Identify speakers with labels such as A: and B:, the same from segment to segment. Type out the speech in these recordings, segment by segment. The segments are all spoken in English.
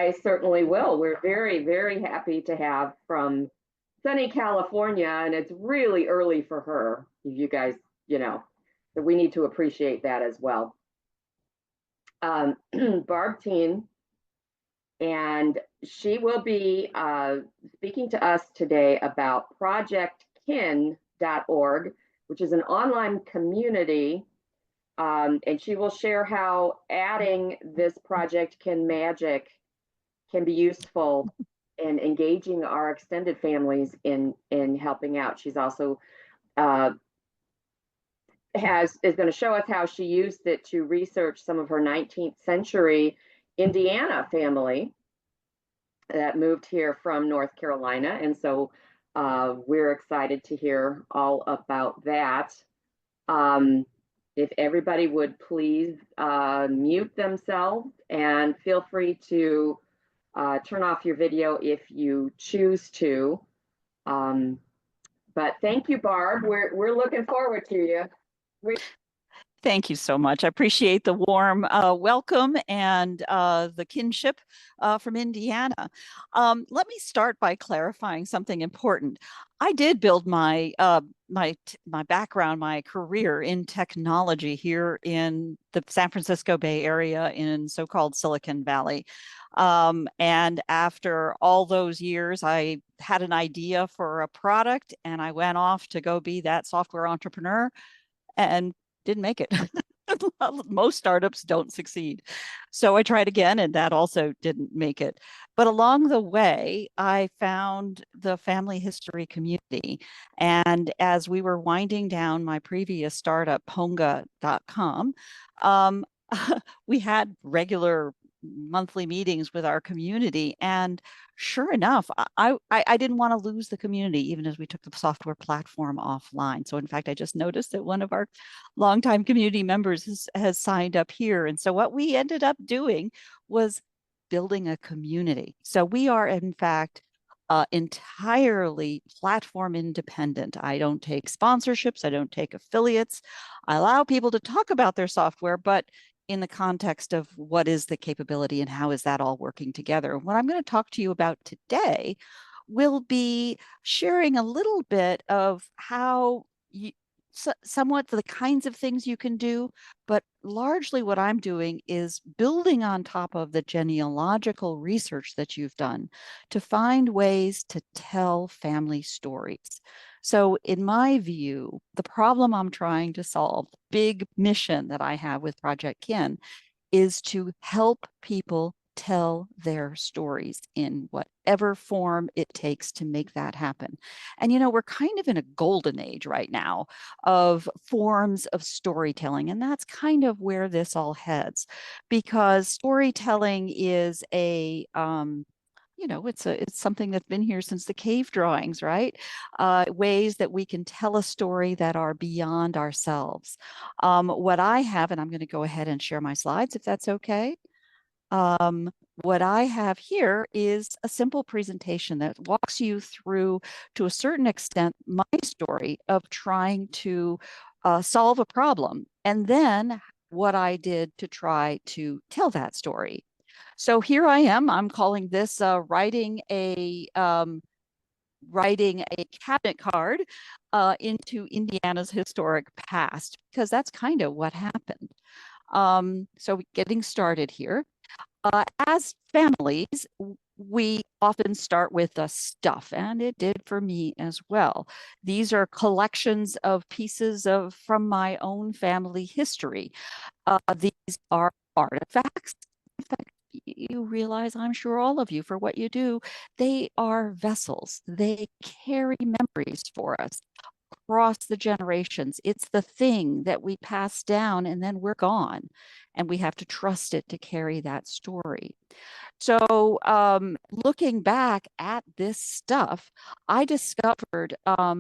A: I certainly will. We're very, very happy to have from sunny California, and it's really early for her. You guys, that we need to appreciate that as well. Barb Teen, and she will be speaking to us today about projectkin.org, which is an online community, and she will share how adding this Project Kin Magic can be useful in engaging our extended families in helping out. She's also is going to show us how she used it to research some of her 19th century Indiana family that moved here from North Carolina. And so we're excited to hear all about that. If everybody would please mute themselves, and feel free to turn off your video if you choose to. But thank you, Barb. We're looking forward to you.
B: Thank you so much. I appreciate the warm welcome and the kinship from Indiana. Let me start by clarifying something important. I did build my my background, my career in technology here in the San Francisco Bay Area in so-called Silicon Valley. And after all those years, I had an idea for a product, and I went off to go be that software entrepreneur and didn't make it. Most startups don't succeed. So I tried again, and that also didn't make it. But along the way, I found the family history community. And as we were winding down my previous startup, Ponga.com, we had regular monthly meetings with our community. And sure enough, I didn't want to lose the community, even as we took the software platform offline. So in fact, I just noticed that one of our longtime community members has signed up here. And so what we ended up doing was building a community. So we are, in fact, entirely platform independent. I don't take sponsorships. I don't take affiliates. I allow people to talk about their software, but in the context of what is the capability and how is that all working together. What I'm going to talk to you about today will be sharing a little bit of how somewhat the kinds of things you can do, but largely what I'm doing is building on top of the genealogical research that you've done to find ways to tell family stories. So in my view, the problem I'm trying to solve, big mission that I have with Project Kin, is to help people tell their stories in whatever form it takes to make that happen. And, we're kind of in a golden age right now of forms of storytelling. And that's kind of where this all heads, because storytelling is it's something that's been here since the cave drawings, right? Ways that we can tell a story that are beyond ourselves. What I have, and I'm going to go ahead and share my slides if that's okay. What I have here is a simple presentation that walks you through, to a certain extent, my story of trying to solve a problem, and then what I did to try to tell that story. So here I am. I'm calling this writing a cabinet card into Indiana's historic past, because that's kind of what happened. So getting started here. As families, we often start with the stuff, and it did for me as well. These are collections of pieces from my own family history. These are artifacts. In fact, you realize, I'm sure all of you, for what you do, they are vessels. They carry memories for us across the generations. It's the thing that we pass down, and then we're gone, and we have to trust it to carry that story. So looking back at this stuff, I discovered a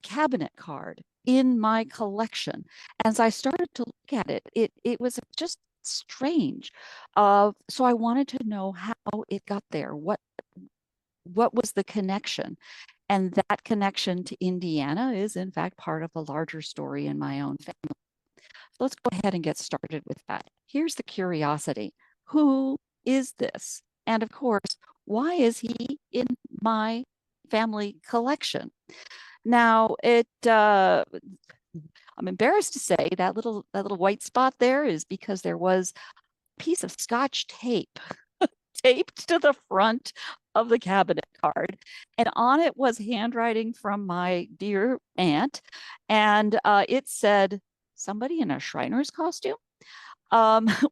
B: cabinet card in my collection. As I started to look at it, it was just strange. So I wanted to know how it got there. What was the connection? And that connection to Indiana is, in fact, part of a larger story in my own family. So let's go ahead and get started with that. Here's the curiosity. Who is this? And of course, why is he in my family collection? Now, I'm embarrassed to say that little white spot there is because there was a piece of Scotch tape taped to the front of the cabinet card, and on it was handwriting from my dear aunt, and it said, "Somebody in a Shriner's costume."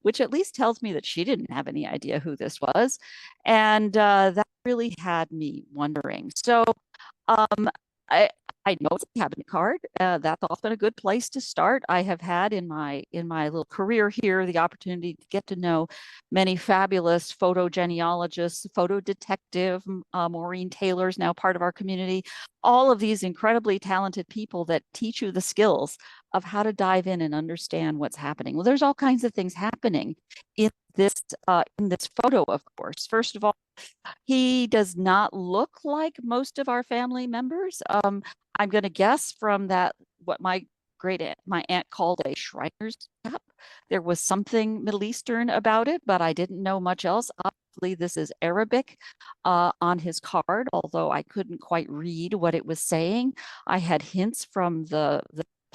B: Which at least tells me that she didn't have any idea who this was. And that really had me wondering. So um, I I know it's a cabinet card. That's often a good place to start. I have had in my little career here the opportunity to get to know many fabulous photo genealogists, photo detective. Maureen Taylor's now part of our community. All of these incredibly talented people that teach you the skills of how to dive in and understand what's happening. Well, there's all kinds of things happening in this photo, of course. First of all, he does not look like most of our family members. I'm going to guess from that what my aunt called a Shriner's cap. There was something Middle Eastern about it, but I didn't know much else. Obviously, this is Arabic on his card, although I couldn't quite read what it was saying. I had hints from the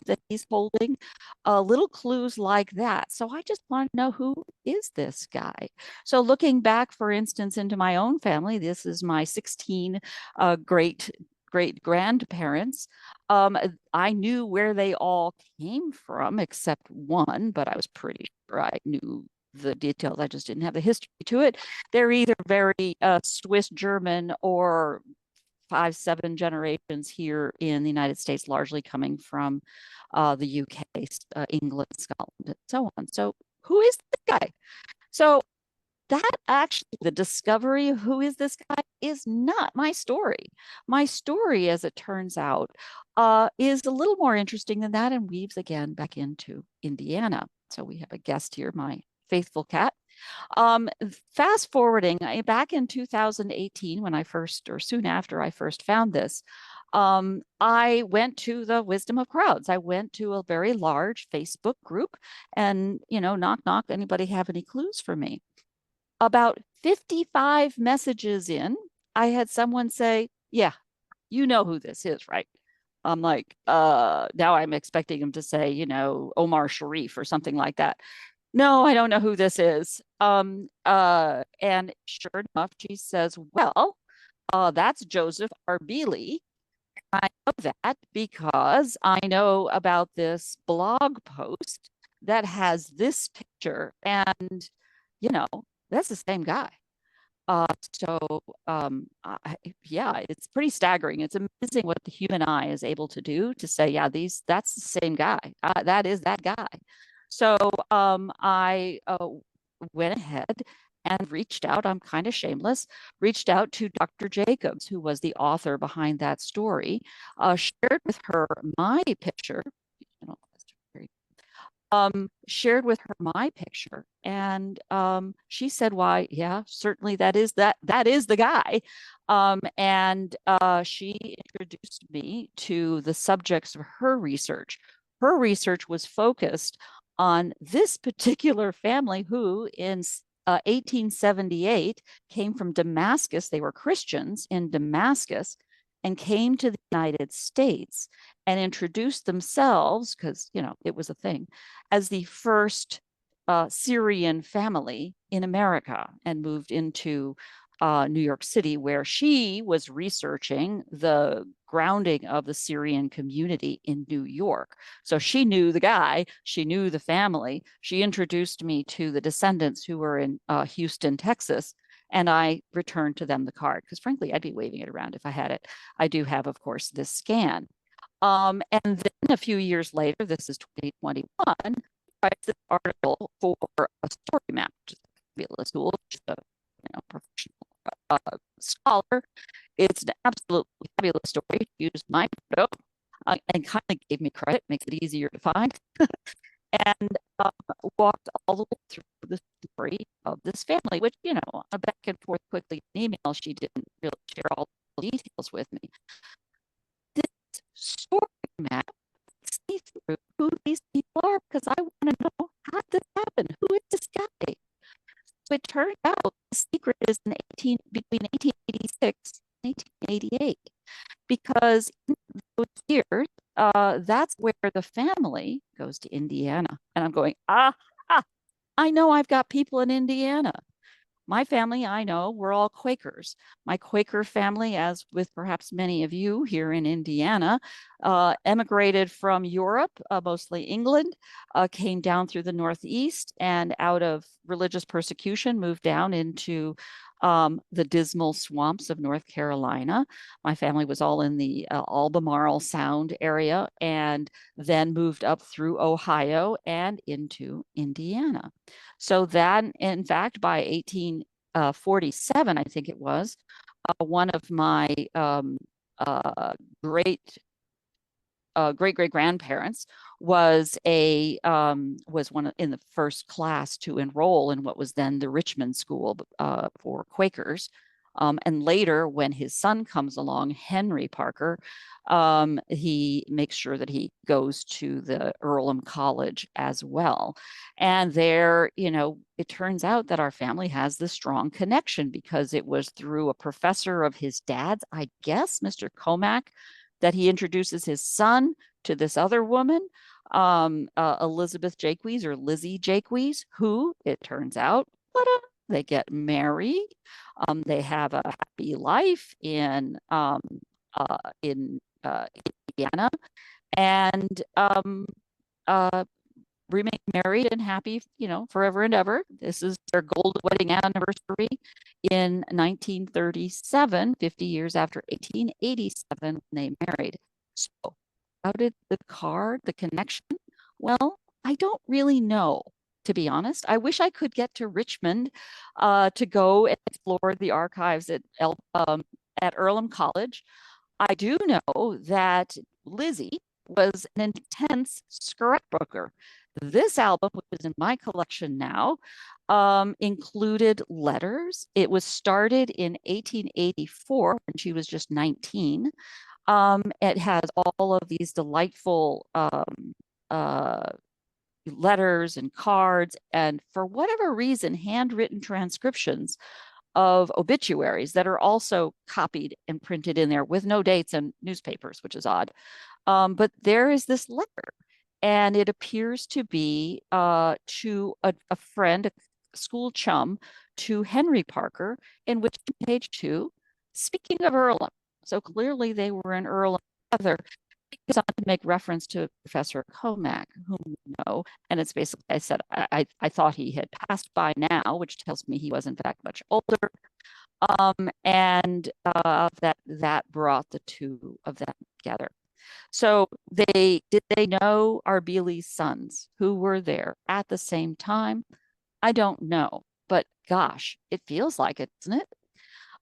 B: that he's holding, little clues like that. So I just want to know, who is this guy? So looking back, for instance, into my own family, this is my 16 great grandparents. I knew where they all came from, except one, but I was pretty sure I knew the details. I just didn't have the history to it. They're either very Swiss German or 5, 7 generations here in the United States, largely coming from the UK, England, Scotland, and so on. So who is this guy? So that actually, the discovery of who is this guy is not my story. My story, as it turns out, is a little more interesting than that and weaves again back into Indiana. So we have a guest here, my faithful cat. Fast forwarding back in 2018, when I first, or soon after I first found this, I went to the wisdom of crowds. I went to a very large Facebook group and, knock, knock, anybody have any clues for me? About 55 messages in, I had someone say, "Yeah, you know who this is, right?" I'm like, now I'm expecting him to say, Omar Sharif or something like that. "No, I don't know who this is." And sure enough, she says, "Well, that's Joseph Arbeely. I know that because I know about this blog post that has this picture, and you know, that's the same guy." So yeah, it's pretty staggering. It's amazing what the human eye is able to do to say, yeah, that's the same guy. That is that guy. So I went ahead and reached out. I'm kind of shameless. Reached out to Dr. Jacobs, who was the author behind that story. Shared with her my picture. Shared with her my picture, and she said, "Why, yeah, certainly that is the guy." And she introduced me to the subjects of her research. Her research was focused on this particular family who, in 1878, came from Damascus. They were Christians in Damascus and came to the United States and introduced themselves, because it was a thing, as the first Syrian family in America, and moved into New York City, where she was researching the grounding of the Syrian community in New York. So she knew the guy, she knew the family. She introduced me to the descendants who were in Houston, Texas, and I returned to them the card, because frankly, I'd be waving it around if I had it. I do have, of course, this scan. And then a few years later, this is 2021, writes this article for a story map, which is a fabulous tool, which is a professional scholar. It's an absolutely fabulous story. She used my photo and kind of gave me credit, makes it easier to find, and walked all the way through the story of this family, which, back and forth quickly in email, she didn't really share all the details with me. This story map see through who these people are, because I want to know, how did this happen? Who is this guy? So it turned out secret is between 1886 and 1888, because in those years, that's where the family goes to Indiana. And I'm going, I know I've got people in Indiana. My family, I know, we're all Quakers. My Quaker family, as with perhaps many of you here in Indiana, emigrated from Europe, mostly England, came down through the Northeast, and out of religious persecution moved down into the dismal swamps of North Carolina. My family was all in the Albemarle Sound area, and then moved up through Ohio and into Indiana. So that, in fact, by 1847, I think it was, one of my great great grandparents was one in the first class to enroll in what was then the Richmond School for Quakers. And later, when his son comes along, Henry Parker, he makes sure that he goes to the Earlham College as well. And there, it turns out that our family has this strong connection because it was through a professor of his dad's, I guess, Mr. Comack, that he introduces his son to this other woman, Elizabeth Jaques, or Lizzie Jaques, who, it turns out, they get married. They have a happy life in Indiana, and remain married and happy, forever and ever. This is their gold wedding anniversary in 1937, 50 years after 1887, when they married. So how did the connection? Well, I don't really know, to be honest. I wish I could get to Richmond to go and explore the archives at Earlham College. I do know that Lizzie was an intense scrapbooker. This album, which is in my collection now, included letters. It was started in 1884 when she was just 19. It has all of these delightful letters and cards, and for whatever reason, handwritten transcriptions of obituaries that are also copied and printed in there with no dates and newspapers, which is odd. But there is this letter, and it appears to be to a friend, a school chum, to Henry Parker, in which, page 2, speaking of Earlham. So clearly they were in Earlham together. It goes on to make reference to Professor Comack, whom we know, and it's basically, I said, I thought he had passed by now, which tells me he was in fact much older. And that brought the two of them together. So did they know Arbeely's sons who were there at the same time? I don't know, but gosh, it feels like it, doesn't it?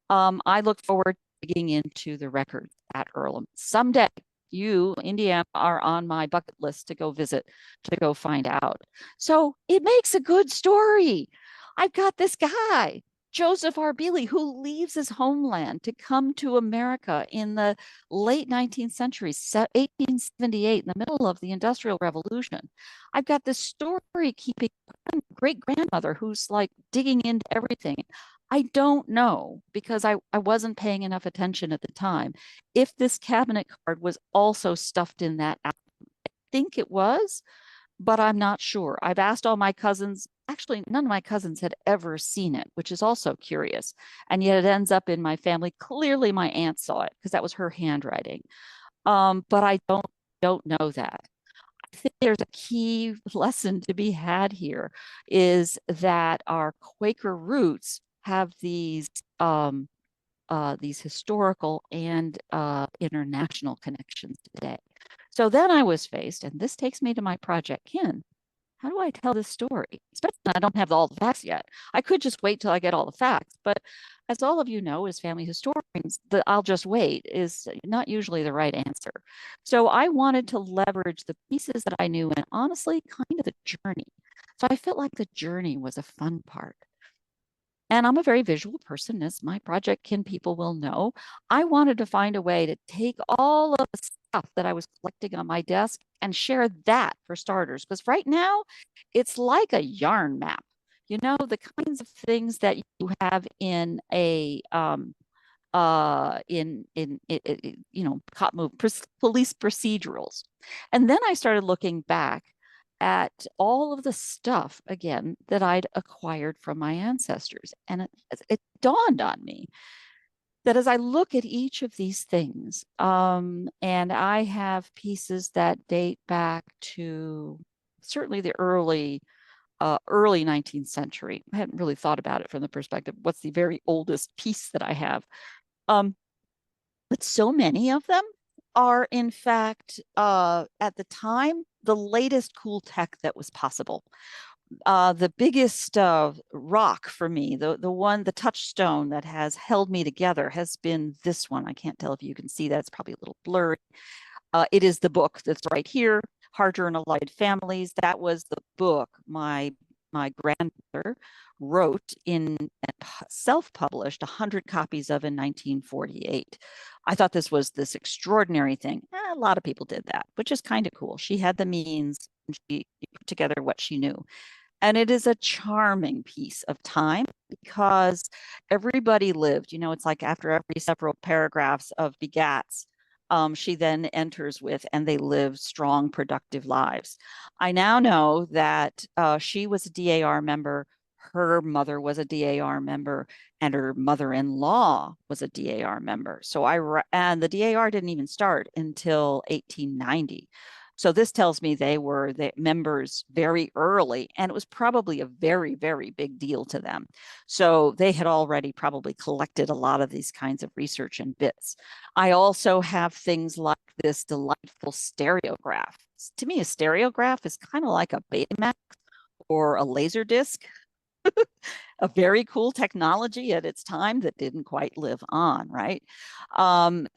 B: I look forward to digging into the records at Earlham. Someday, you, Indiana, are on my bucket list to go visit, to go find out. So it makes a good story. I've got this guy, Joseph Arbeely, who leaves his homeland to come to America in the late 19th century, 1878, in the middle of the Industrial Revolution. I've got this story keeping great-grandmother who's like digging into everything. I don't know, because I wasn't paying enough attention at the time, if this cabinet card was also stuffed in that album. I think it was, but I'm not sure. I've asked all my cousins. Actually, none of my cousins had ever seen it, which is also curious. And yet it ends up in my family. Clearly my aunt saw it because that was her handwriting. But I don't know that. I think there's a key lesson to be had here, is that our Quaker roots have these historical and international connections today. So then I was faced, and this takes me to my project, Kin. How do I tell this story? Especially when I don't have all the facts yet. I could just wait till I get all the facts, but as all of you know, as family historians, the I'll just wait is not usually the right answer. So I wanted to leverage the pieces that I knew, and honestly, kind of the journey. So I felt like the journey was a fun part. And I'm a very visual person, as my project Kin people will know. I wanted to find a way to take all of the stuff that I was collecting on my desk and share that, for starters, because right now it's like a yarn map. you know, the kinds of things that you have in a you know, cop move police procedurals. And then I started looking back at all of the stuff again that I'd acquired from my ancestors, and it dawned on me that as I look at each of these things, and I have pieces that date back to certainly the early 19th century. I hadn't really thought about it from the perspective, what's the very oldest piece that I have? Um, but so many of them are, in fact, at the time, the latest cool tech that was possible. The biggest rock for me, the touchstone that has held me together has been this one. I can't tell if you can see that. It's probably a little blurry. It is the book that's right here, Harter and Allied Families. That was the book my grandmother wrote in self-published 100 copies of in 1948. I thought this was this extraordinary thing. A lot of people did that, which is kind of cool. She had the means, and she put together what she knew. And it is a charming piece of time because everybody lived, you know, it's like after every several paragraphs of begats, she then enters with, and they live strong, productive lives. I now know that she was a DAR member, her mother was a DAR member, and her mother-in-law was a DAR member. So and the DAR didn't even start until 1890. So this tells me they were the members very early, and it was probably a very, very big deal to them. So they had already probably collected a lot of these kinds of research and bits. I also have things like this delightful stereograph. To me, a stereograph is kind of like a Betamax or a laser disc. A very cool technology at its time that didn't quite live on, right? And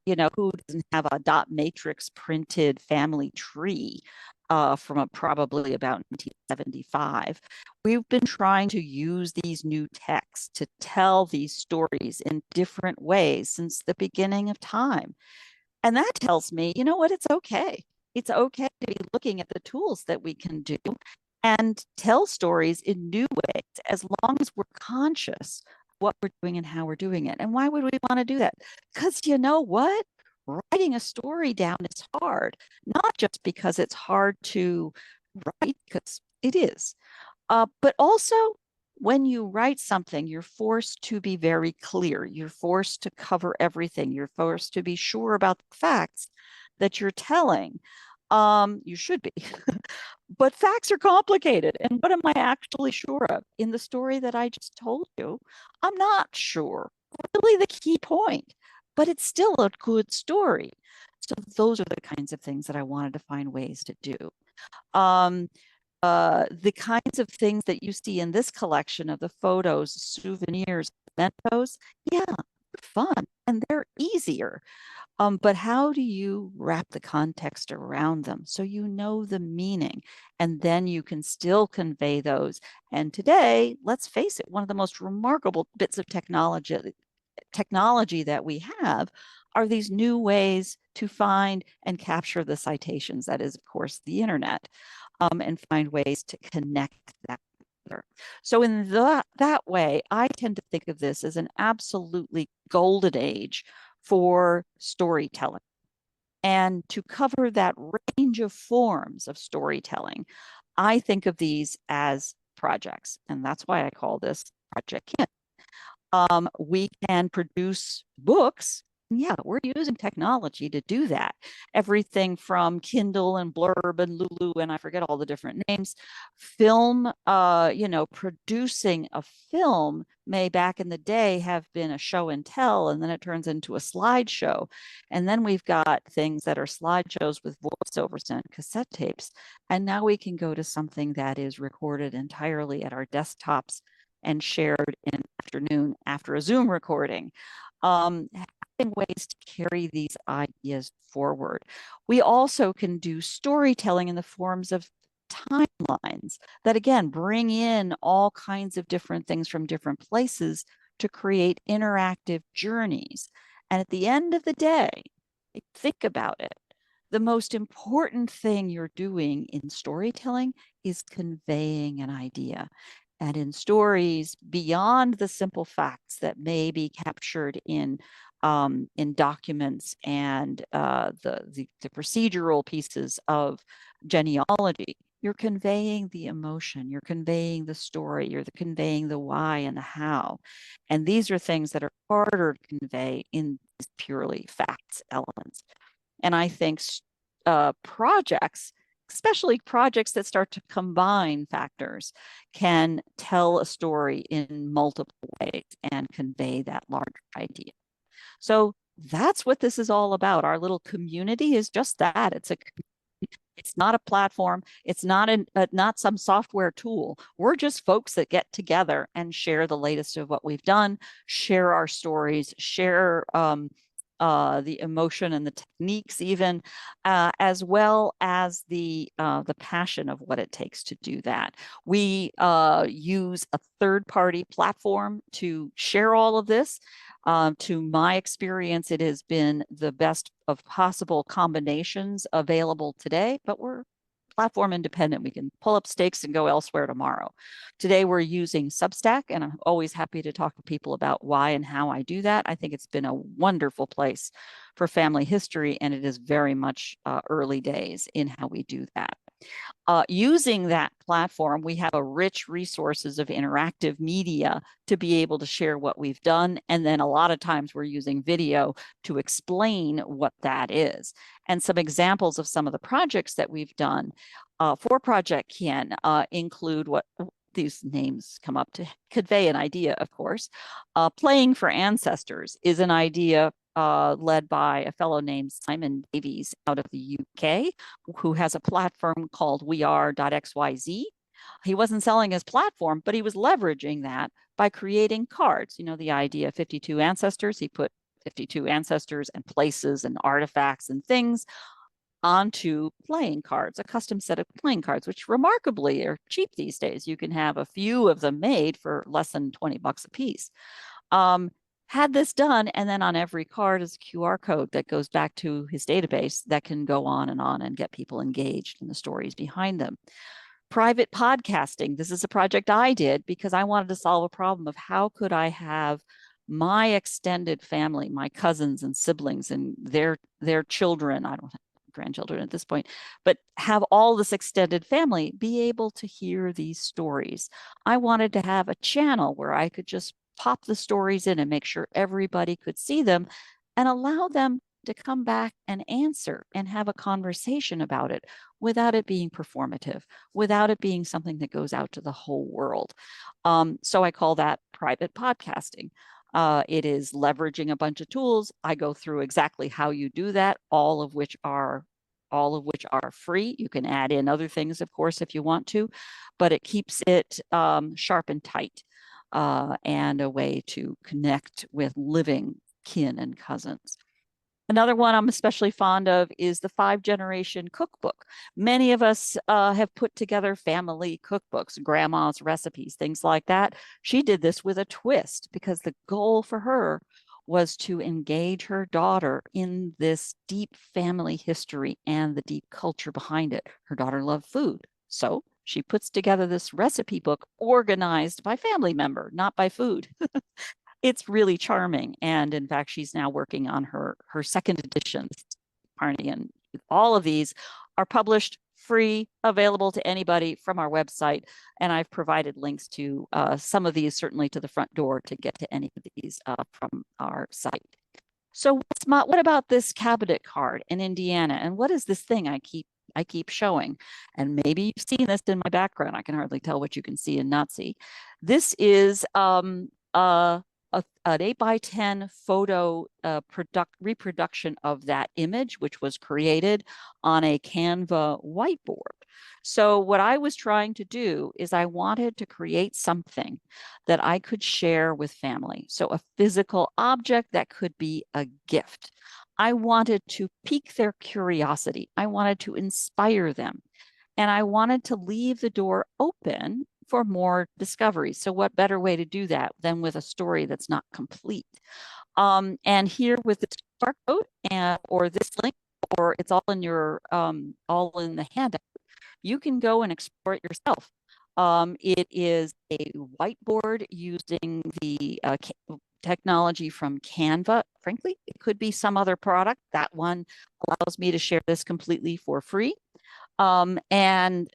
B: you know, who doesn't have a dot matrix printed family tree from probably about 1975? We've been trying to use these new texts to tell these stories in different ways since the beginning of time. And that tells me, you know what, it's okay. It's okay to be looking at the tools that we can do and tell stories in new ways as long as we're conscious of what we're doing and how we're doing it. And why would we want to do that? Because you know what? Writing a story down is hard, not just because it's hard to write, because it is, but also when you write something, you're forced to be very clear. You're forced to cover everything. You're forced to be sure about the facts that you're telling. You should be. But facts are complicated. And what am I actually sure of? In the story that I just told you, I'm not sure. Really the key point, but it's still a good story. So those are the kinds of things that I wanted to find ways to do. The kinds of things that you see in this collection of the photos, souvenirs, mementos, yeah, they're fun and they're easier. But how do you wrap the context around them so you know the meaning, and then you can still convey those? And today, let's face it, one of the most remarkable bits of technology that we have are these new ways to find and capture the citations. That is, of course, the internet, and find ways to connect that. So in that way, I tend to think of this as an absolutely golden age for storytelling. And to cover that range of forms of storytelling, I think of these as projects. And that's why I call this Project Kin. We can produce books. Yeah, we're using technology to do that. Everything from Kindle and Blurb and Lulu, and I forget all the different names. Film, you know, producing a film may back in the day have been a show and tell, and then it turns into a slideshow. And then we've got things that are slideshows with voiceovers and cassette tapes. And now we can go to something that is recorded entirely at our desktops and shared in the afternoon after a Zoom recording. Having ways to carry these ideas forward. We also can do storytelling in the forms of timelines that, again, bring in all kinds of different things from different places to create interactive journeys. And at the end of the day, think about it. The most important thing you're doing in storytelling is conveying an idea. And in stories, beyond the simple facts that may be captured in documents and the procedural pieces of genealogy, you're conveying the emotion, you're conveying the story, you're conveying the why and the how. And these are things that are harder to convey in purely facts elements. And I think projects, especially projects that start to combine factors, can tell a story in multiple ways and convey that larger idea. So that's what this is all about. Our little community is just that. It's not a platform. It's not not some software tool. We're just folks that get together and share the latest of what we've done, share our stories, share the emotion and the techniques, even as well as the passion of what it takes to do that. We use a third-party platform to share all of this. To my experience, it has been the best of possible combinations available today, but we're platform independent. We can pull up stakes and go elsewhere tomorrow. Today, we're using Substack, and I'm always happy to talk to people about why and how I do that. I think it's been a wonderful place for family history, and it is very much early days in how we do that. Using that platform, we have a rich resources of interactive media to be able to share what we've done. And then a lot of times we're using video to explain what that is. And some examples of some of the projects that we've done for Project Kin include what these names come up to convey an idea, of course. Playing for Ancestors is an idea led by a fellow named Simon Davies out of the UK, who has a platform called weare.xyz. He wasn't selling his platform, but he was leveraging that by creating cards. You know, the idea of 52 ancestors. He put 52 ancestors and places and artifacts and things onto playing cards, a custom set of playing cards, which remarkably are cheap these days. You can have a few of them made for less than 20 bucks a piece. Had this done, and then on every card is a QR code that goes back to his database that can go on and get people engaged in the stories behind them. Private podcasting. This is a project I did because I wanted to solve a problem of how could I have my extended family, my cousins and siblings and their children, I don't have grandchildren at this point, but have all this extended family be able to hear these stories. I wanted to have a channel where I could just pop the stories in and make sure everybody could see them and allow them to come back and answer and have a conversation about it without it being performative, without it being something that goes out to the whole world. So I call that private podcasting. It is leveraging a bunch of tools. I go through exactly how you do that, all of which are free. You can add in other things, of course, if you want to, but it keeps it sharp and tight. And a way to connect with living kin and cousins. Another one I'm especially fond of is the 5-generation cookbook. Many of us have put together family cookbooks, grandma's recipes, things like that. She did this with a twist because the goal for her was to engage her daughter in this deep family history and the deep culture behind it. Her daughter loved food, so she puts together this recipe book organized by family member, not by food. It's really charming. And in fact, she's now working on her second edition. And all of these are published free, available to anybody from our website. And I've provided links to some of these, certainly to the front door, to get to any of these from our site. So what about this cabinet card in Indiana? And what is this thing I keep showing? And maybe you've seen this in my background. I can hardly tell what you can see and not see. This is an 8x10 photo reproduction of that image, which was created on a Canva whiteboard. So what I was trying to do is I wanted to create something that I could share with family. So a physical object that could be a gift. I wanted to pique their curiosity. I wanted to inspire them. And I wanted to leave the door open for more discovery. So what better way to do that than with a story that's not complete? And here with this barcode or this link, or it's all in your all in the handout, you can go and explore it yourself. It is a whiteboard using the technology from Canva. Frankly, it could be some other product. That one allows me to share this completely for free. And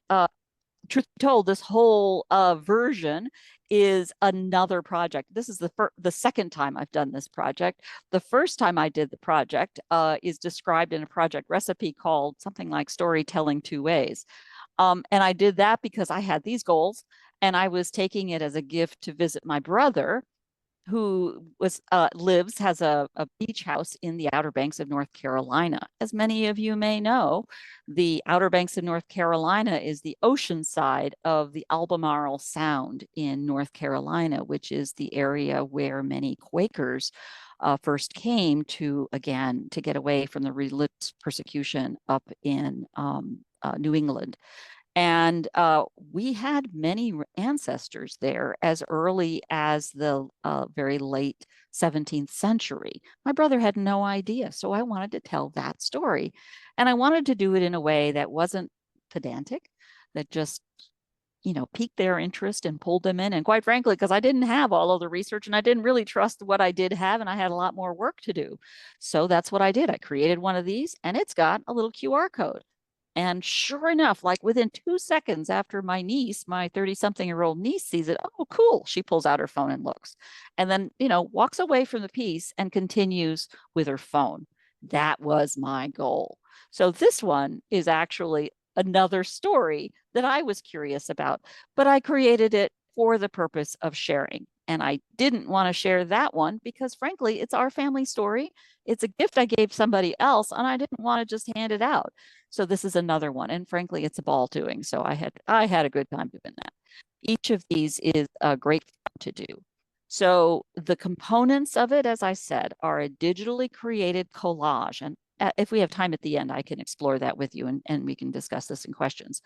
B: truth be told, this whole version is another project. This is the second time I've done this project. The first time I did the project is described in a project recipe called something like Storytelling Two Ways. And I did that because I had these goals and I was taking it as a gift to visit my brother, who has a beach house in the Outer Banks of North Carolina. As many of you may know, the Outer Banks of North Carolina is the ocean side of the Albemarle Sound in North Carolina, which is the area where many Quakers first came to get away from the religious persecution up in New England. And we had many ancestors there as early as the very late 17th century. My brother had no idea, so I wanted to tell that story. And I wanted to do it in a way that wasn't pedantic, that just, piqued their interest and pulled them in. And quite frankly, because I didn't have all of the research and I didn't really trust what I did have, and I had a lot more work to do. So that's what I did. I created one of these, and it's got a little QR code. And sure enough, like within 2 seconds after my 30-something-year-old niece sees it, oh, cool. She pulls out her phone and looks, and then, walks away from the piece and continues with her phone. That was my goal. So this one is actually another story that I was curious about, but I created it for the purpose of sharing. And I didn't want to share that one because, frankly, it's our family story. It's a gift I gave somebody else, and I didn't want to just hand it out. So this is another one. And frankly, it's a ball doing. So I had a good time doing that. Each of these is great fun to do. So the components of it, as I said, are a digitally created collage. And if we have time at the end, I can explore that with you and we can discuss this in questions.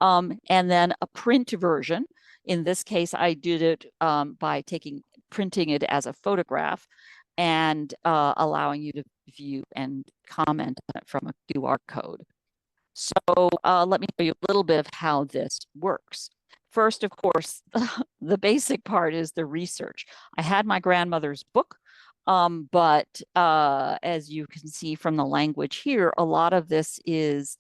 B: And then a print version. In this case, I did it by printing it as a photograph and allowing you to view and comment on it from a QR code. So let me show you a little bit of how this works. First, of course, the basic part is the research. I had my grandmother's book, but as you can see from the language here, a lot of this is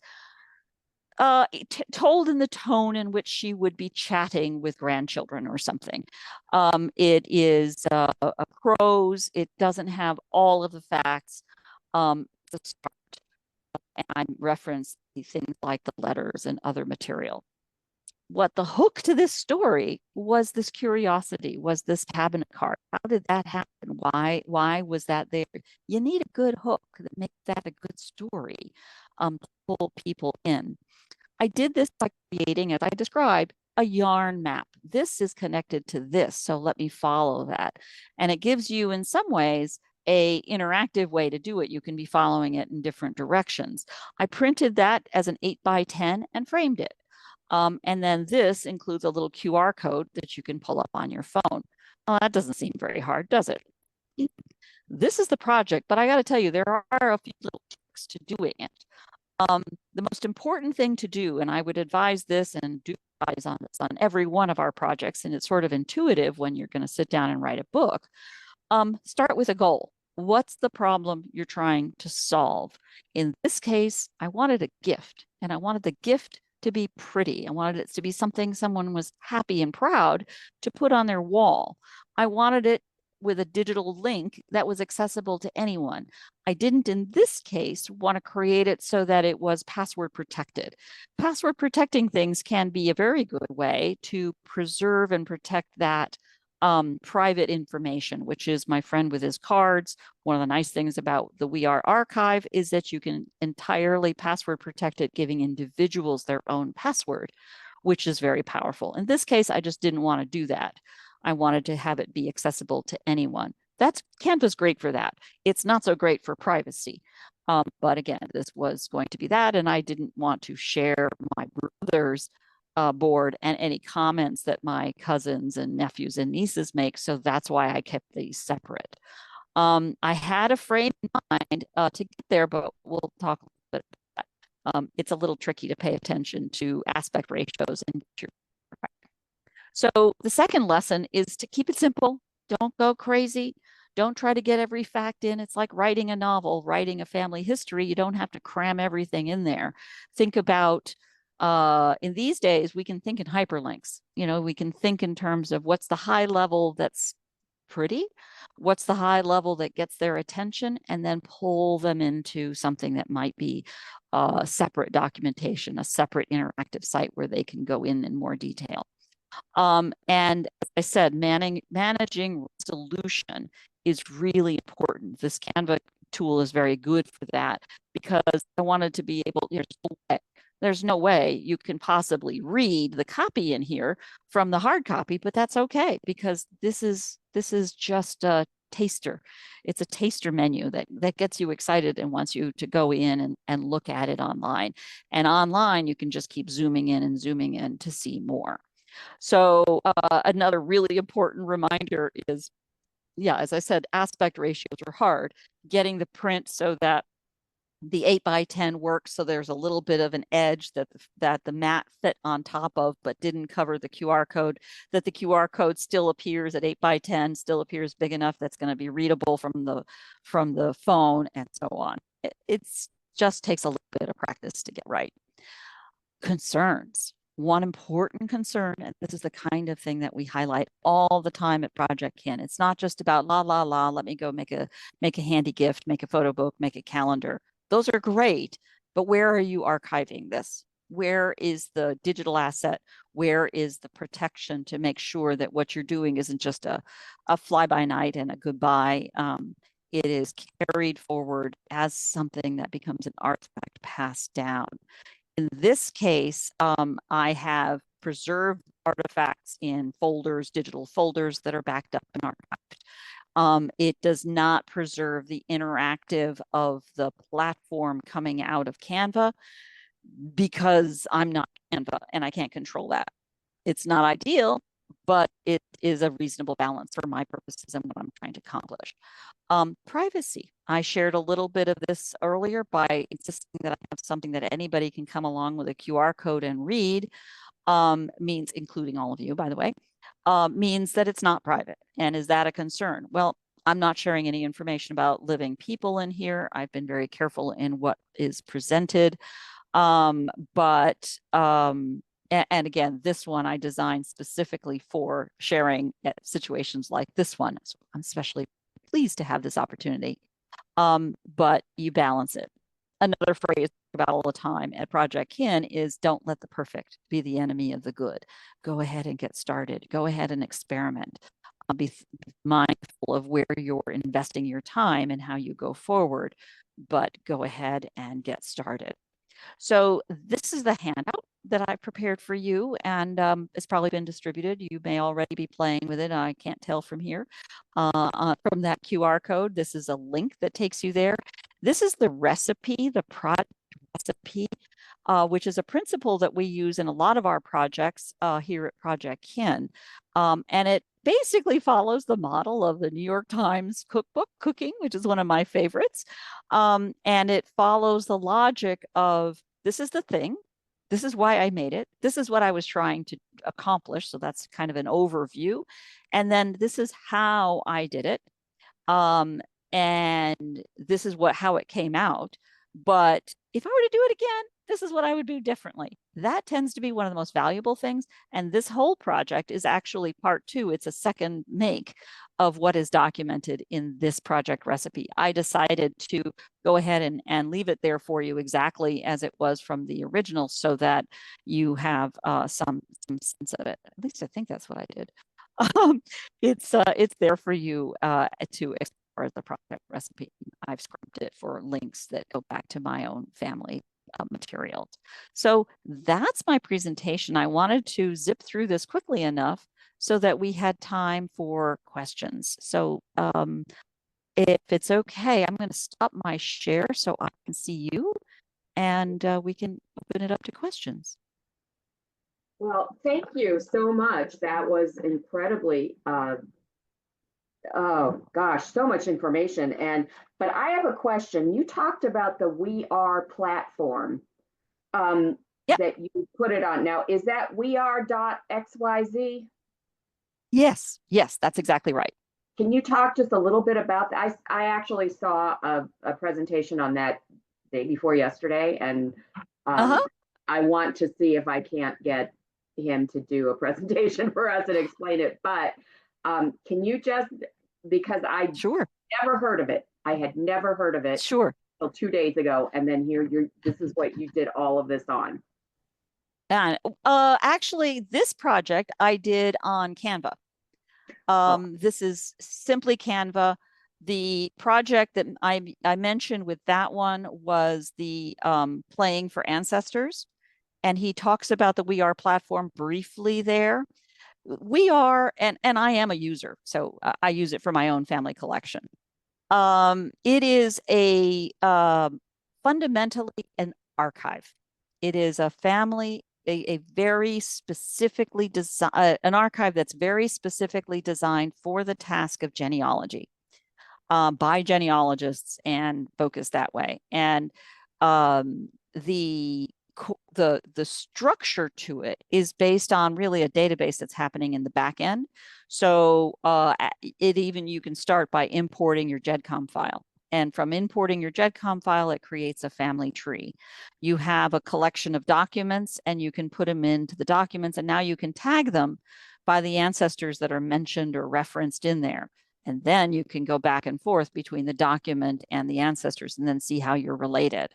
B: told in the tone in which she would be chatting with grandchildren or something. It is a prose. It doesn't have all of the facts. The start, and I reference things like the letters and other material. What the hook to this story was this curiosity, was this cabinet card. How did that happen? Why was that there? You need a good hook that makes that a good story to pull people in. I did this by creating, as I described, a yarn map. This is connected to this, so let me follow that. And it gives you, in some ways, an interactive way to do it. You can be following it in different directions. I printed that as an 8x10 and framed it. And then this includes a little QR code that you can pull up on your phone. Oh, that doesn't seem very hard, does it? This is the project, but I got to tell you, there are a few little tricks to doing it. The most important thing to do, and I would advise this and do advise on this on every one of our projects, and it's sort of intuitive when you're going to sit down and write a book, start with a goal. What's the problem you're trying to solve? In this case, I wanted a gift, and I wanted the gift to be pretty. I wanted it to be something someone was happy and proud to put on their wall. I wanted it with a digital link that was accessible to anyone. I didn't, in this case, want to create it so that it was password protected. Password protecting things can be a very good way to preserve and protect that private information, which is my friend with his cards. One of the nice things about the We Are archive is that you can entirely password protect it, giving individuals their own password, which is very powerful. In this case, I just didn't want to do that. I wanted to have it be accessible to anyone. Canva's great for that. It's not so great for privacy. But again, this was going to be that, and I didn't want to share my brother's board and any comments that my cousins and nephews and nieces make. So that's why I kept these separate. I had a frame in mind to get there, but we'll talk a little bit about that. it's a little tricky to pay attention to aspect ratios. So the second lesson is to keep it simple. Don't go crazy. Don't try to get every fact in. It's like writing a novel, writing a family history. You don't have to cram everything in there. Think about, in these days, we can think in hyperlinks. You know, we can think in terms of what's the high level that's pretty, what's the high level that gets their attention, and then pull them into something that might be separate documentation, a separate interactive site where they can go in more detail. And as I said, managing resolution is really important. This Canva tool is very good for that, because I wanted to be able, there's no way you can possibly read the copy in here from the hard copy, but that's okay, because this is just a taster. It's a taster menu that gets you excited and wants you to go in and look at it online. And online, you can just keep zooming in and zooming in to see more. So another really important reminder is, yeah, as I said, aspect ratios are hard. Getting the print so that the 8x10 works, so there's a little bit of an edge that the mat fit on top of, but didn't cover the QR code, that the QR code still appears at 8x10, still appears big enough that's going to be readable from the phone, and so on. It's just takes a little bit of practice to get right. Concerns. One important concern, and this is the kind of thing that we highlight all the time at Project Kin. It's not just about let me go make a handy gift, make a photo book, make a calendar. Those are great, but where are you archiving this? Where is the digital asset? Where is the protection to make sure that what you're doing isn't just a fly-by-night and a goodbye? It is carried forward as something that becomes an artifact passed down. In this case, I have preserved artifacts in folders, digital folders that are backed up and archived. It does not preserve the interactive of the platform coming out of Canva, because I'm not Canva and I can't control that. It's not ideal, but it is a reasonable balance for my purposes and what I'm trying to accomplish. Privacy. I shared a little bit of this earlier by insisting that I have something that anybody can come along with a QR code and read, means, including all of you, by the way, means that it's not private. And is that a concern? Well, I'm not sharing any information about living people in here. I've been very careful in what is presented. And again, this one I designed specifically for sharing at situations like this one. So I'm especially pleased to have this opportunity. But you balance it. Another phrase about all the time at Project Kin is, don't let the perfect be the enemy of the good. Go ahead and get started. Go ahead and experiment. Be mindful of where you're investing your time and how you go forward, but go ahead and get started. So this is the handout that I prepared for you, and it's probably been distributed. You may already be playing with it. I can't tell from here. From that QR code, this is a link that takes you there. This is the recipe, the project recipe, which is a principle that we use in a lot of our projects here at Project Kin. And it basically follows the model of the New York Times cookbook, Cooking, which is one of my favorites. And it follows the logic of, this is the thing, this is why I made it, this is what I was trying to accomplish. So that's kind of an overview. And then this is how I did it. And this is how it came out. But if I were to do it again, this is what I would do differently. That tends to be one of the most valuable things. And this whole project is actually part 2. It's a second make of what is documented in this project recipe. I decided to go ahead and leave it there for you exactly as it was from the original, so that you have some sense of it. At least I think that's what I did. It's there for you to explore the project recipe. I've scripted it for links that go back to my own family materials. So that's my presentation. I wanted to zip through this quickly enough so that we had time for questions. So if it's okay, I'm going to stop my share so I can see you, and we can open it up to questions.
A: Well, thank you so much. That was incredibly, oh gosh, so much information. But I have a question. You talked about the We Are platform.
B: Yeah.
A: that you put it on. Now, is that weare.xyz?
B: Yes, that's exactly right.
A: Can you talk just a little bit about that? I actually saw a presentation on that day before yesterday, and
B: Uh-huh.
A: I want to see if I can't get him to do a presentation for us and explain it. But can you just, because I
B: Sure.
A: never heard of it, I had never heard of it
B: Sure.
A: until 2 days ago, and then here this is what you did all of this on.
B: And actually, this project I did on Canva.
A: Oh,
B: This is simply Canva. The project that I mentioned with that one was the Playing for Ancestors. And he talks about the We Are platform briefly there. We Are, and I am a user, so I use it for my own family collection. It is a fundamentally an archive. It is a family, a very specifically designed, an archive that's very specifically designed for the task of genealogy by genealogists and focused that way. And the structure to it is based on really a database that's happening in the back end. So you can start by importing your GEDCOM file. And from importing your GEDCOM file, it creates a family tree. You have a collection of documents and you can put them into the documents, and now you can tag them by the ancestors that are mentioned or referenced in there. And then you can go back and forth between the document and the ancestors and then see how you're related.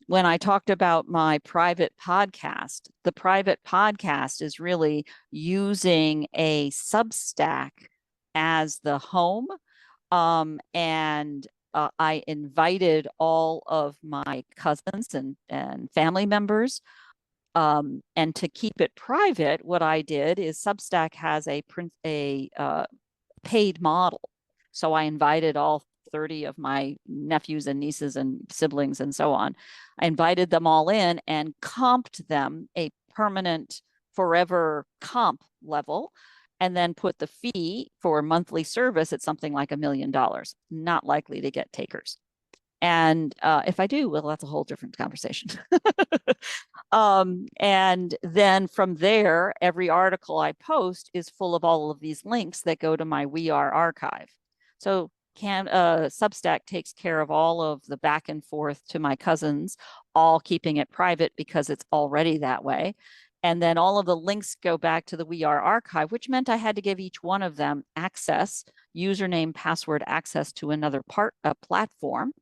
B: When I talked about my private podcast, the private podcast is really using a Substack as the home. And I invited all of my cousins and family members. And to keep it private, what I did is Substack has a paid model. So I invited all 30 of my nephews and nieces and siblings and so on. I invited them all in and comped them a permanent forever comp level, and then put the fee for monthly service at something like $1 million. Not likely to get takers. And if I do, well, that's a whole different conversation. And then from there, every article I post is full of all of these links that go to my We Are archive. So Substack takes care of all of the back and forth to my cousins, all keeping it private because it's already that way. And then all of the links go back to the We Are archive, which meant I had to give each one of them access, username, password access to another platform.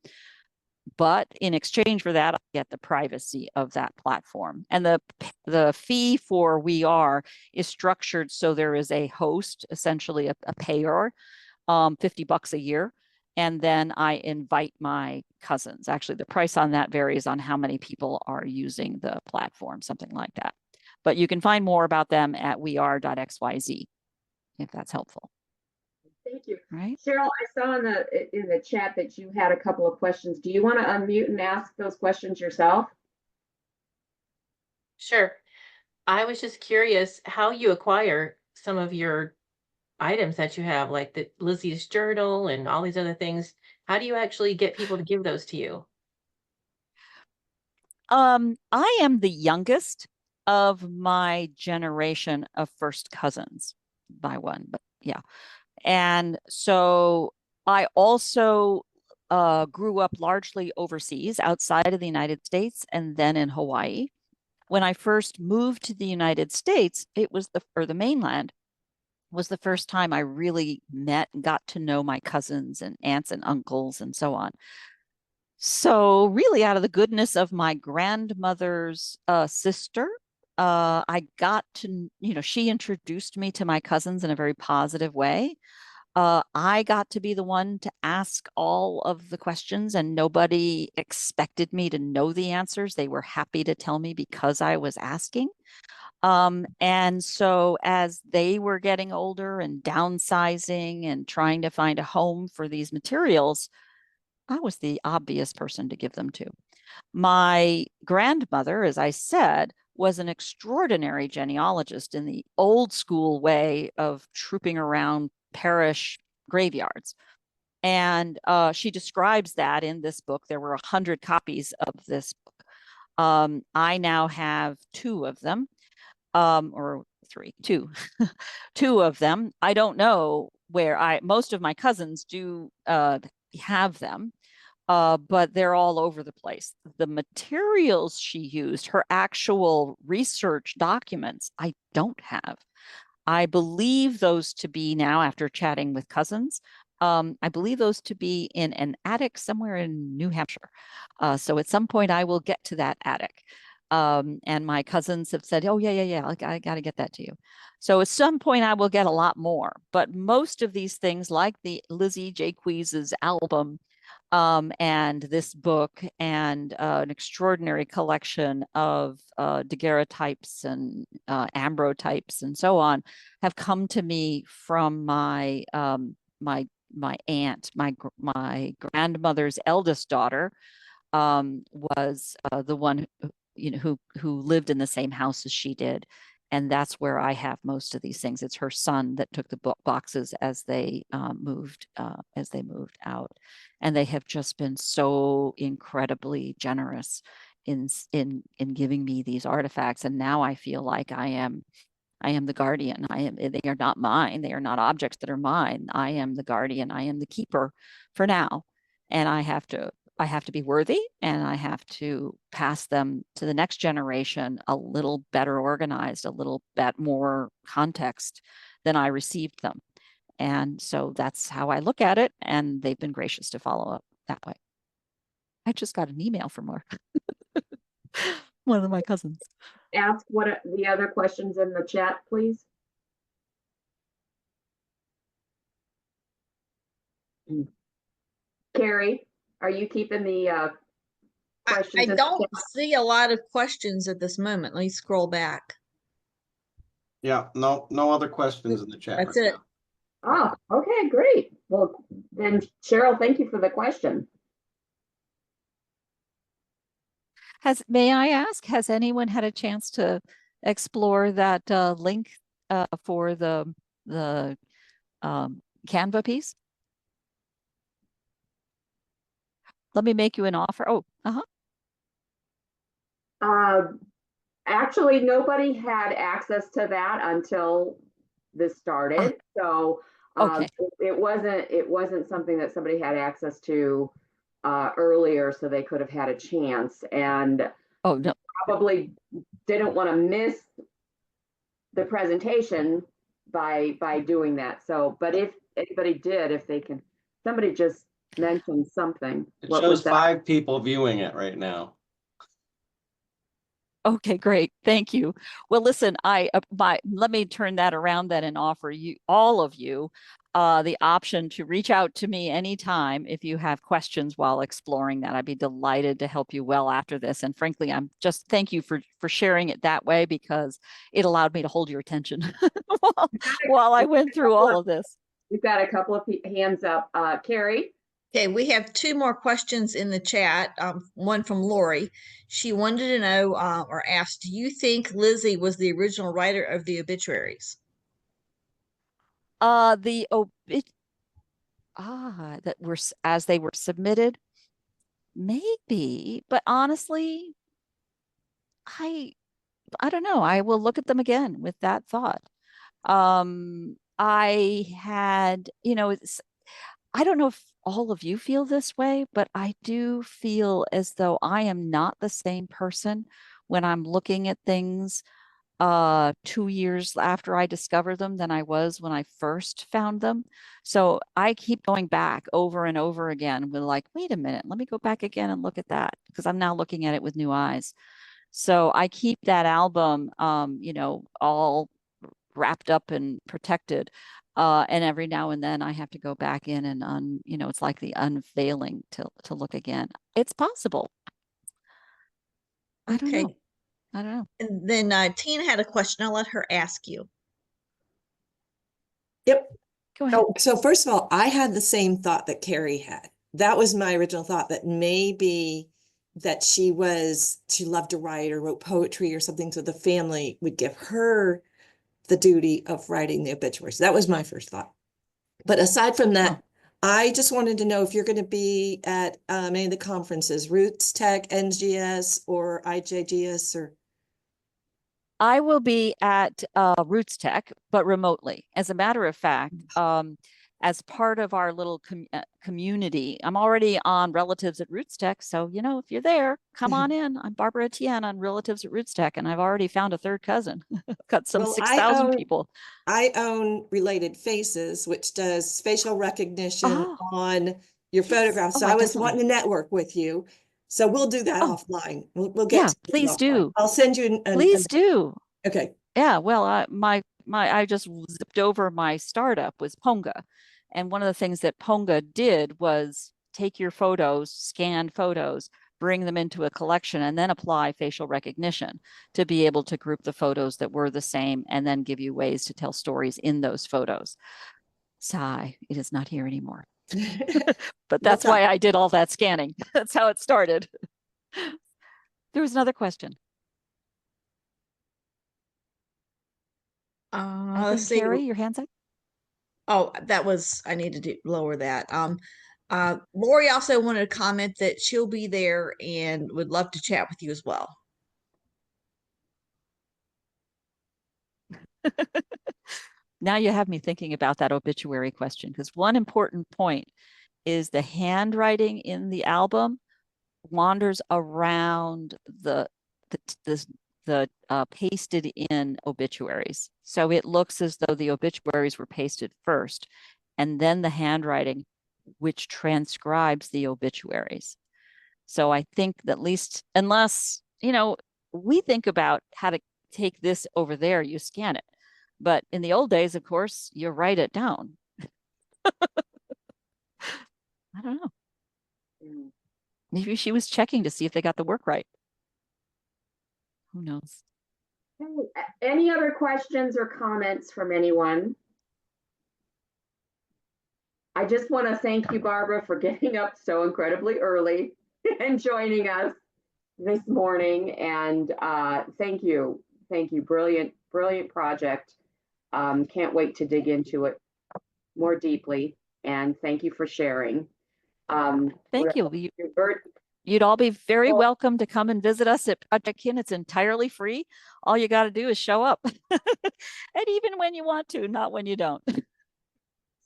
B: But in exchange for that, I get the privacy of that platform. And the fee for We Are is structured so there is a host, essentially a payer, $50 a year. And then I invite my cousins. Actually, the price on that varies on how many people are using the platform, something like that. But you can find more about them at weare.xyz, if that's helpful.
A: thank you.
B: Right.
A: Cheryl, I saw in the chat that you had a couple of questions. Do you want to unmute and ask those questions yourself?
C: Sure. I was just curious how you acquire some of your items that you have, like the Lizzie's journal and all these other things. How do you actually get people to give those to you?
B: I am the youngest of my generation of first cousins by one, but yeah. And so I also grew up largely overseas outside of the United States and then in Hawaii. When I first moved to the United States, it was the mainland was the first time I really met and got to know my cousins and aunts and uncles and so on. So really out of the goodness of my grandmother's sister, I got to, she introduced me to my cousins in a very positive way. I got to be the one to ask all of the questions, and nobody expected me to know the answers. They were happy to tell me because I was asking. And so as they were getting older and downsizing and trying to find a home for these materials, I was the obvious person to give them to. My grandmother, as I said, was an extraordinary genealogist in the old school way of trooping around parish graveyards. And she describes that in this book. There were 100 copies of this book. I now have two of them, or two, two of them. I don't know where most of my cousins do have them, but they're all over the place. The materials she used, her actual research documents, I don't have. I believe those to be now, after chatting with cousins, I believe those to be in an attic somewhere in New Hampshire. So at some point I will get to that attic. And my cousins have said, oh, yeah, I got to get that to you. So at some point I will get a lot more. But most of these things, like the Lizzie Jaquiz's album, and this book, and an extraordinary collection of daguerreotypes and ambrotypes and so on, have come to me from my my aunt, my grandmother's eldest daughter, was the one who lived in the same house as she did. And that's where I have most of these things. It's her son that took the boxes as they moved out, and they have just been so incredibly generous in giving me these artifacts. And now I feel like I am the guardian. They are not mine. They are not objects that are mine. I am the guardian. I am the keeper for now, and I have to be worthy, and I have to pass them to the next generation a little better organized, a little bit more context than I received them. And so that's how I look at it. And they've been gracious to follow up that way. I just got an email from her. One of my cousins.
A: Ask what are the other questions in the chat, please. Carrie, are you keeping the questions?
D: I don't see a lot of questions at this moment. Let me scroll back.
E: Yeah, no other questions in the chat.
D: That's it.
A: Oh, okay, great. Well, then Cheryl, thank you for the question.
B: May I ask, has anyone had a chance to explore that link for the Canva piece? Let me make you an offer. Oh,
A: Actually, nobody had access to that until this started. So
B: okay.
A: it wasn't something that somebody had access to earlier, so they could have had a chance, and
B: Oh no,
A: probably didn't want to miss the presentation by doing that. So, but if anybody did, if they can, somebody just mentioned something.
E: It shows 5 people viewing it right now.
B: okay, great. Thank you. Well, listen, let me turn that around then and offer you, all of you, the option to reach out to me anytime if you have questions while exploring that. I'd be delighted to help you well after this. And frankly, thank you for sharing it that way, because it allowed me to hold your attention while I went through all of this.
A: We've got a couple of hands up. Carrie?
D: Okay, we have 2 more questions in the chat. One from Lori. She wanted to know or asked, do you think Lizzie was the original writer of the obituaries?
B: That were as they were submitted, maybe, but honestly, I don't know. I will look at them again with that thought. I had, I don't know if all of you feel this way, but I do feel as though I am not the same person when I'm looking at things 2 years after I discovered them than I was when I first found them. So I keep going back over and over again with like, wait a minute, let me go back again and look at that, because I'm now looking at it with new eyes. So I keep that album, all wrapped up and protected. And every now and then I have to go back in and it's like the unveiling to look again. It's possible. I don't know.
D: And then Tina had a question. I'll let her ask you.
F: Yep.
B: Go ahead.
F: Oh, so first of all, I had the same thought that Carrie had. That was my original thought, that maybe that she loved to write or wrote poetry or something, so the family would give her the duty of writing the obituary. So that was my first thought. But aside from that, I just wanted to know if you're going to be at any of the conferences, Roots Tech, NGS, or IJGS, or
B: I will be at Roots Tech, but remotely. As a matter of fact, as part of our little community, I'm already on Relatives at Roots Tech. So, you know, if you're there, come on in. I'm Barbara Etienne on Relatives at Roots Tech, and I've already found a third cousin. Got some
F: Well,
B: 6,000 people.
F: I own Related Faces, which does facial recognition
B: Oh,
F: on your photographs.
B: Oh,
F: So
B: I
F: I was
B: definitely.
F: wanting to network with you. So we'll do that
B: Oh,
F: offline. We'll get
B: yeah,
F: to it
B: please
F: offline.
B: do.
F: I'll send you
B: Please do.
F: Okay.
B: Yeah, well, I just zipped over my startup was Ponga. And one of the things that Ponga did was take your photos, scan photos, bring them into a collection, and then apply facial recognition to be able to group the photos that were the same and then give you ways to tell stories in those photos. Sigh, it is not here anymore. But that's why I did all that scanning. That's how it started. There was another question. I
D: Let's
B: think,
D: see.
B: Carrie, your hand's up.
D: Oh, that was, I need to lower that. Lori also wanted to comment that she'll be there and would love to chat with you as well.
B: Now you have me thinking about that obituary question, because one important point is the handwriting in the album wanders around the pasted in obituaries. So it looks as though the obituaries were pasted first, and then the handwriting, which transcribes the obituaries. So I think that at least, unless, you know, we think about how to take this over there, you scan it. But in the old days, of course, you write it down. I don't know. Maybe she was checking to see if they got the work right. Who knows?
A: Any other questions or comments from anyone? I just want to thank you, Barbara, for getting up so incredibly early and joining us this morning. And thank you. Thank you. Brilliant, brilliant project. Can't wait to dig into it more deeply. And thank you for sharing.
B: Thank you. You'd all be very welcome to come and visit us at Project Kin. It's entirely free. All you got to do is show up. And even when you want to, not when you don't.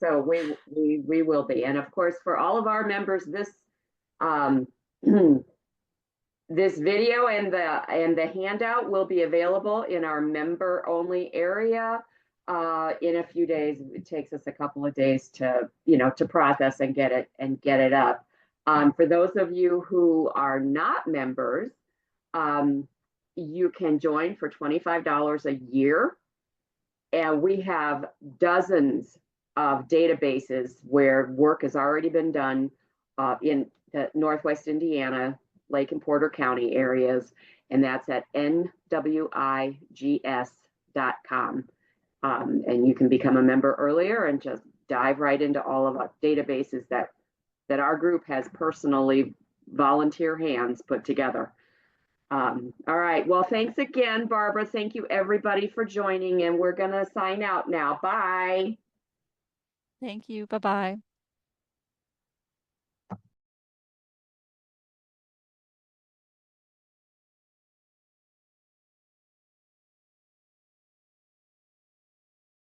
A: So we will be. And of course, for all of our members, this this video and the handout will be available in our member only area in a few days. It takes us a couple of days to, you know, to process and get it up. For those of you who are not members, you can join for $25 a year. And we have dozens of databases where work has already been done in the Northwest Indiana, Lake and Porter County areas, and that's at NWIGS.com. And you can become a member earlier and just dive right into all of our databases that our group has personally volunteer hands put together. All right. Well, thanks again, Barbara. Thank you, everybody, for joining, and we're going to sign out now. Bye.
B: Thank you. Bye-bye.